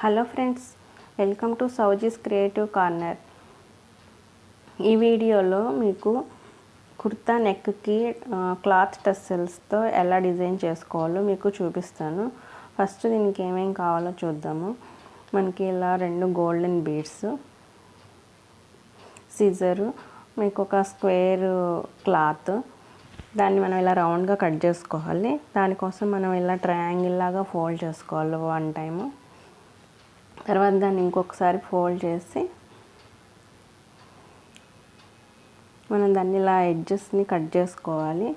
Hello friends, welcome to Sowji's creative corner. ఈ వీడియోలో మీకు కుర్తా నెక్కి క్లాత్ టస్సెల్స్తో ఎలా డిజైన్ చేసుకోవాలో మీకు చూపిస్తాను. ఫస్ట్ దీనికి ఏమేమి కావాలో చూద్దాము. మనకి ఇలా 2 గోల్డెన్ బీడ్స్, సిజరు, మీకు ఒక స్క్వేర్ క్లాత్, దాన్ని మనం ఇలా రౌండ్గా కట్ చేసుకోవాలి. దానికోసం మనం ఇలా ట్రయాంగిల్ లాగా ఫోల్డ్ చేసుకోవాలి 1 టైము. తర్వాత దాన్ని ఇంకొకసారి ఫోల్డ్ చేసి మనం దాన్ని ఇలా ఎడ్జెస్ని కట్ చేసుకోవాలి.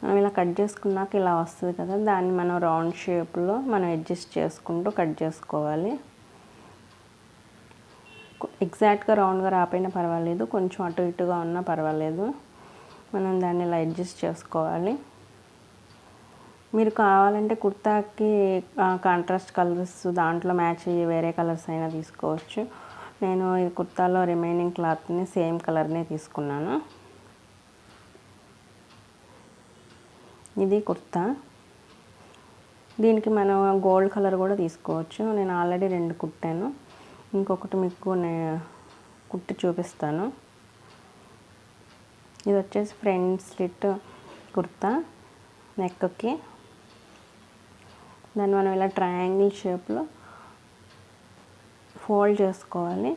మనం ఇలా కట్ చేసుకున్నాక ఇలా వస్తుంది కదా, దాన్ని మనం రౌండ్ షేప్లో మనం అడ్జస్ట్ చేసుకుంటూ కట్ చేసుకోవాలి. ఎగ్జాక్ట్గా రౌండ్గా రాపోయినా పర్వాలేదు, కొంచెం అటు ఇటుగా ఉన్నా పర్వాలేదు. మనం దాన్ని ఇలా అడ్జస్ట్ చేసుకోవాలి. మీరు కావాలంటే కుర్తాకి కాంట్రాస్ట్ కలర్స్ దాంట్లో మ్యాచ్ అయ్యే వేరే కలర్స్ అయినా తీసుకోవచ్చు. నేను ఈ కుర్తాలో రిమైనింగ్ క్లాత్ని సేమ్ కలర్నే తీసుకున్నాను. ఇది కుర్తా. దీనికి మనం గోల్డ్ కలర్ కూడా తీసుకోవచ్చు. నేను ఆల్రెడీ 2 కుట్టాను, ఇంకొకటి మీకు కుట్టి చూపిస్తాను. ఇది వచ్చేసి ఫ్రంట్ స్లిట్ కుర్తా నెక్కి. దాన్ని మనం ఇలా ట్రయాంగిల్ షేప్లో ఫోల్డ్ చేసుకోవాలి.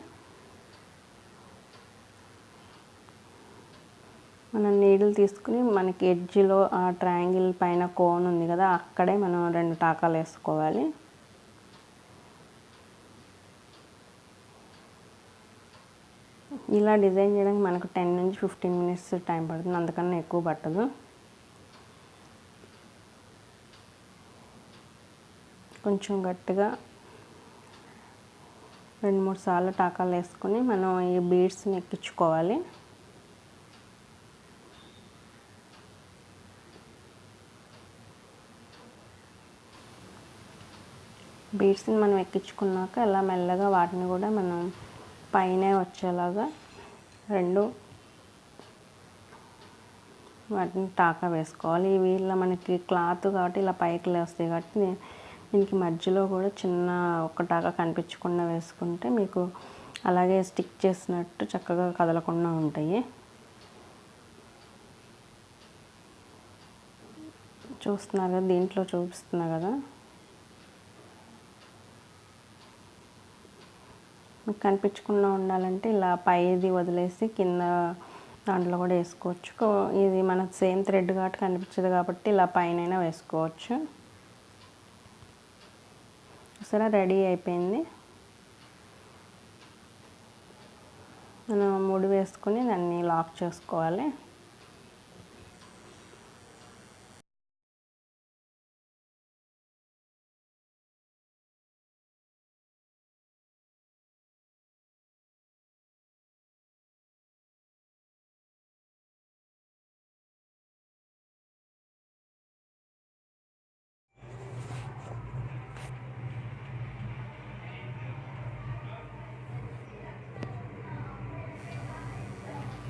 మనం నీడిల్ తీసుకుని మనకి ఎడ్జ్లో ఆ ట్రయాంగిల్ పైన కోన్ ఉంది కదా, అక్కడే మనం 2 టాకాలు వేసుకోవాలి. ఇలా డిజైన్ చేయడానికి మనకు 10 నుంచి 15 మినిట్స్ టైం పడుతుంది, అందుకన్నా ఎక్కువ పట్టదు. కొంచెం గట్టిగా 2-3 సార్లు టాకాలు వేసుకొని మనం ఈ బీడ్స్ని ఎక్కించుకోవాలి. బీడ్స్ని మనం ఎక్కించుకున్నాక ఇలా మెల్లగా వాటిని కూడా మనం పైనే వచ్చేలాగా 2 వాటిని టాకా వేసుకోవాలి. ఇవి ఇలా మనకి క్లాత్ కాబట్టి ఇలా పైకి వస్తాయి కాబట్టి దీనికి మధ్యలో కూడా చిన్న ఒక టాకా కనిపించకుండా వేసుకుంటే మీకు అలాగే స్టిక్ చేసినట్టు చక్కగా కదలకుండా ఉంటాయి. చూస్తున్నారు కదా, దీంట్లో చూపిస్తున్నా కదా. మీకు కనిపించకుండా ఉండాలంటే ఇలా పైది వదిలేసి కింద దాంట్లో కూడా వేసుకోవచ్చు. ఇది మనకు సేమ్ థ్రెడ్ కాబట్టి కనిపించదు కాబట్టి ఇలా పైన వేసుకోవచ్చు. సరే, రెడీ అయిపోయింది. మనం ముడి వేసుకొని దాన్ని లాక్ చేసుకోవాలి.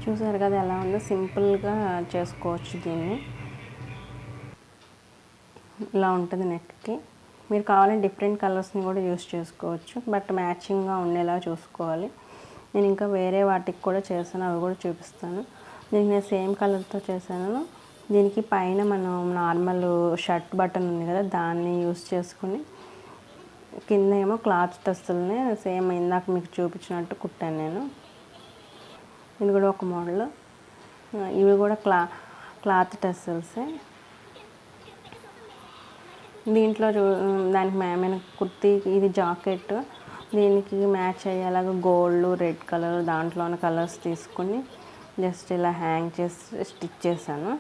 చూసారు కదా ఎలా ఉందో, సింపుల్గా చేసుకోవచ్చు దీన్ని. ఇలా ఉంటుంది నెక్కి. మీరు కావాలంటే డిఫరెంట్ కలర్స్ని కూడా యూస్ చేసుకోవచ్చు, బట్ మ్యాచింగ్గా ఉండేలా చూసుకోవాలి. నేను ఇంకా వేరే వాటికి కూడా చేశాను, అవి కూడా చూపిస్తాను. దీనికి నేను సేమ్ కలర్తో చేశాను. దీనికి పైన మనం నార్మల్ షర్ట్ బటన్ ఉంది కదా, దాన్ని యూస్ చేసుకుని కింద ఏమో క్లాత్ టస్సల్ని సేమ్ ఇందాక మీకు చూపించినట్టు కుట్టాను నేను. ఇది కూడా ఒక మోడల్. ఇవి కూడా క్లాత్ టస్సల్సే. దీంట్లో దానికి మన కుర్తీ ఇది జాకెట్, దీనికి మ్యాచ్ అయ్యేలాగా గోల్డ్, రెడ్ కలర్ దాంట్లోని కలర్స్ తీసుకుని జస్ట్ ఇలా హ్యాంగ్ చేసి స్టిచ్ చేశాను.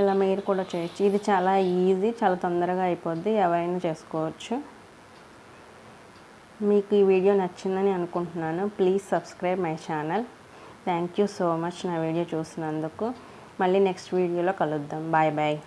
ఇలా మీరు కూడా చేయొచ్చు. ఇది చాలా ఈజీ, చాలా తొందరగా అయిపోద్ది, ఎవరైనా చేసుకోవచ్చు. మీకు ఈ వీడియో నచ్చిందని అనుకుంటున్నాను. Please subscribe my channel. Thank you so much నా వీడియో చూసినందుకు. మళ్ళీ నెక్స్ట్ వీడియోలో కలుద్దాం. Bye bye.